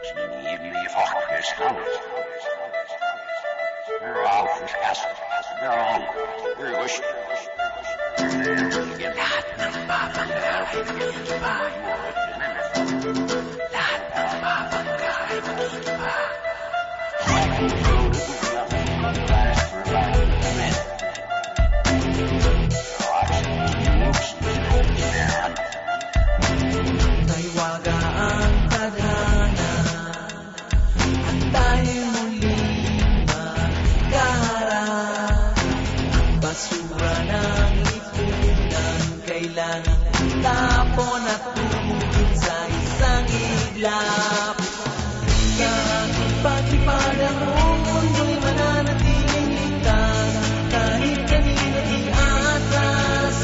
Lahat ng babangga ay mag-iiba. Lahat ng babangga ay mag-iiba. May waga ang tadhana at tayo muling magkaharap. Ang basura ng lipunan kailangan tapon at tumugin sa isang iglap. Kahit pagkipadang buong mundo'y mananatiling ligtas, kahit kanino di atras.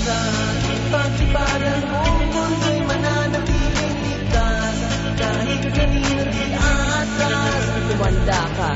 Kahit pagkipadang buong mundo'y mananatiling ligtas, kahit kanino di atras. Tumanda ka.